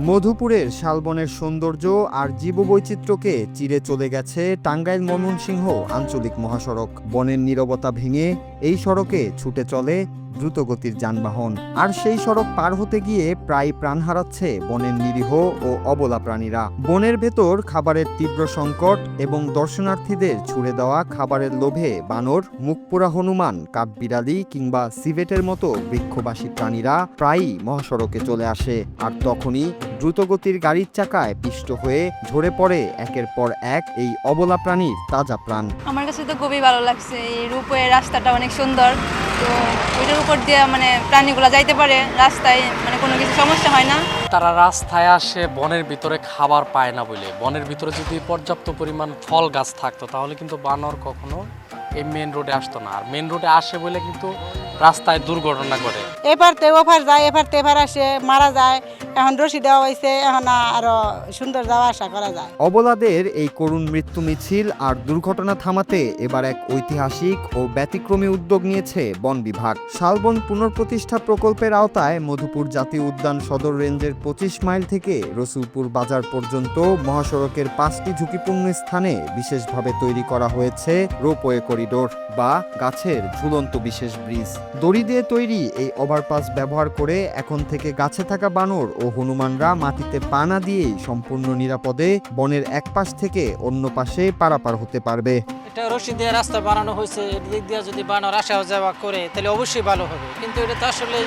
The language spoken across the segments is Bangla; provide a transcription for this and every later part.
মধুপুরের শালবনের সৌন্দর্য আর জীববৈচিত্র্যকে চিরে চলে গেছে টাঙ্গাইল ময়মনসিংহ আঞ্চলিক মহাসড়ক। বনের নীরবতা ভেঙে এই সড়কে ছুটে চলে দ্রুতগতির যানবাহন, আর সেই সড়ক পার হতে গিয়ে প্রায় প্রাণ হারাচ্ছে বনের নিরীহ ও অবলা প্রাণীরা। বনের ভেতর খাবারের তীব্র সংকট এবং দর্শনার্থীদের ছুড়ে দেওয়া খাবারের লোভে বানর, মুখপোড়া হনুমান, কাঠবিড়ালি কিংবা সিভেটের মতো বৃক্ষবাসী প্রাণীরা প্রায়ই মহাসড়কে চলে আসে। আর তখনই দ্রুতগতির গাড়ির চাকায় পিষ্ট হয়ে ঝরে পড়ে একের পর এক এই অবলা প্রাণীর তাজা প্রাণ। আমার কাছে তো খুবই ভালো লাগছে, এই রূপওয়ে রাস্তাটা অনেক সুন্দর। তো ওইটার উপর দিয়ে প্রাণীগুলো যাইতে পারে রাস্তায়, কোনো কিছু সমস্যা হয় না। তারা রাস্তায় আসে বনের ভিতরে খাবার পায় না বলে। বনের ভিতরে যদি পর্যাপ্ত পরিমাণ ফল গাছ থাকতো তাহলে কিন্তু বানর কখনো এই মেন রোডে আসতো না। আর মেন রোডে আসে বলে কিন্তু রাস্তায় দুর্ঘটনা করে। এবার তে ওভার যায়, এবার তে এবার আসে মারা যায়। এখন রশি দেওয়া হয়েছে, এখন আরো সুন্দর যাওয়া আসা করা যায়। অবলাদের এই করুণ মৃত্যু মিছিল আর দুর্ঘটনা থামাতে এবার এক ঐতিহাসিক ও ব্যতিক্রমী উদ্যোগ নিয়েছে বন বিভাগ। শালবন পুনঃপ্রতিষ্ঠা প্রকল্পের আওতায় মধুপুর জাতীয় উদ্যান সদর রেঞ্জের 25 মাইল থেকে রসুলপুর বাজার পর্যন্ত মহাসড়কের 5টি ঝুঁকিপূর্ণ স্থানে বিশেষভাবে তৈরি করা হয়েছে রোপওয়ে করিডোর বা গাছের ঝুলন্ত বিশেষ ব্রিজ। দড়ি দিয়ে তৈরি এই ওভারপাস ব্যবহার করে এখন থেকে গাছে থাকা বানর ও হনুমানরা মাটিতে পা না দিয়েই সম্পূর্ণ নিরাপদে বনের এক পাশ থেকে অন্য পাশে পারাপার হতে পারবে। এটা রশি দিয়ে রাস্তা বানানো হয়েছে, এদিক দিয়ে যদি বানর আসা যাওয়া করে তাহলে অবশ্যই ভালো হবে। কিন্তু এটা তো আসলে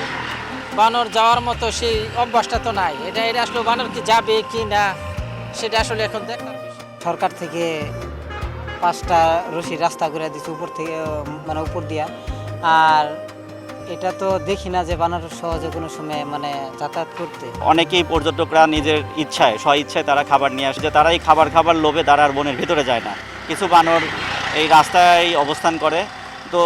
বানর যাওয়ার মতো সেই অভ্যাসটা তো নাই। এটা আসলে বানর কি যাবে কি না সেটা আসলে এখন দেখার বিষয়। সরকার থেকে 5টা রশির রাস্তা করে দিচ্ছে উপর থেকে, উপর দিয়া। আর এটা তো দেখি না যে বানর সহজে কোনো সময় যাতায়াত করতে। অনেকেই পর্যটকরা নিজের ইচ্ছায় ইচ্ছায় তারা খাবার নিয়ে আসে, যে তারা এই খাবার লোভে তারা আর বনের ভিতরে যায় না। কিছু বানর এই রাস্তায় অবস্থান করে। তো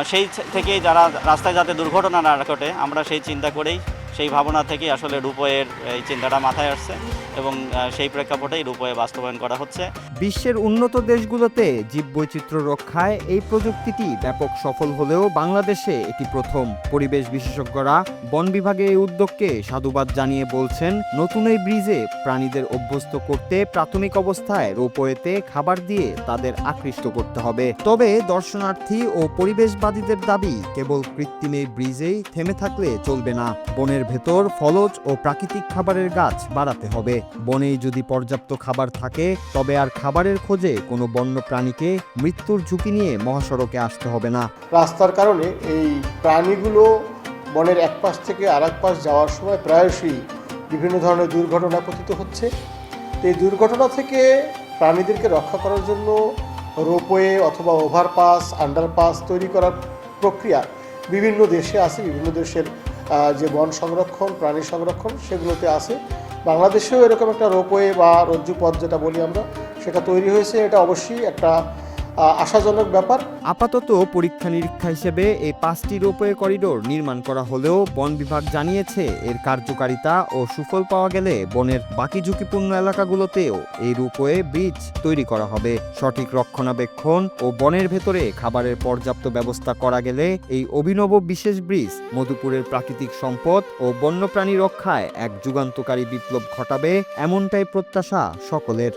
সেই থেকেই যারা রাস্তায় যাতে দুর্ঘটনা না ঘটে, আমরা সেই চিন্তা করেই, সেই ভাবনা থেকেই আসলে রূপওয়ের এই চিন্তাটা মাথায় আসছে এবং সেই প্রেক্ষাপটেই রূপওয়ে বাস্তবায়ন করা হচ্ছে। বিশ্বের উন্নত দেশগুলোতে জীববৈচিত্র্য রক্ষায় এই প্রযুক্তিটি ব্যাপক সফল হলেও বাংলাদেশে এটি প্রথম। পরিবেশ বিশেষজ্ঞরা বন বিভাগের এই উদ্যোগকে সাধুবাদ জানিয়ে বলছেন, নতুন এই ব্রিজে প্রাণীদের অভ্যস্ত করতে প্রাথমিক অবস্থায় রোপওয়েতে খাবার দিয়ে তাদের আকৃষ্ট করতে হবে। তবে দর্শনার্থী ও পরিবেশবাদীদের দাবি, কেবল কৃত্রিম এই ব্রিজেই থেমে থাকলে চলবে না। বনের ভেতর ফলজ ও প্রাকৃতিক খাবারের গাছ বাড়াতে হবে। বনেই যদি পর্যাপ্ত খাবার থাকে তবে আর খাবারের খোঁজে কোনো বন্য প্রাণীকে মৃত্যুর ঝুঁকি নিয়ে মহাসড়কে আসতে হবে না। রাস্তার কারণে এই প্রাণীগুলো বনের এক পাশ থেকে আর এক পাশ যাওয়ার সময় প্রায়শই বিভিন্ন ধরনের দুর্ঘটনা পতিত হচ্ছে। এই দুর্ঘটনা থেকে প্রাণীদেরকে রক্ষা করার জন্য রোপওয়ে অথবা ওভারপাস, আন্ডারপাস তৈরি করার প্রক্রিয়া বিভিন্ন দেশে আছে। বিভিন্ন দেশের যে বন সংরক্ষণ, প্রাণী সংরক্ষণ সেগুলোতে আছে। বাংলাদেশেও এরকম একটা রোপওয়ে বা রজ্জুপথ যেটা বলি আমরা, সেটা তৈরি হয়েছে। এটা অবশ্যই একটা আশাজনক ব্যাপার। আপাতত পরীক্ষা নিরীক্ষা হিসেবে এই 5টি রোপওয়ে করিডোর নির্মাণ করা হলেও বন বিভাগ জানিয়েছে, এর কার্যকারিতা ও সুফল পাওয়া গেলে বনের বাকি ঝুঁকিপূর্ণ এলাকাগুলোতেও এই রোপওয়ে ব্রিজ তৈরি করা হবে। সঠিক রক্ষণাবেক্ষণ ও বনের ভেতরে খাবারের পর্যাপ্ত ব্যবস্থা করা গেলে এই অভিনব বিশেষ ব্রিজ মধুপুরের প্রাকৃতিক সম্পদ ও বন্যপ্রাণী রক্ষায় এক যুগান্তকারী বিপ্লব ঘটাবে, এমনটাই প্রত্যাশা সকলের।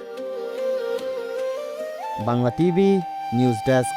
Bangla TV news desk.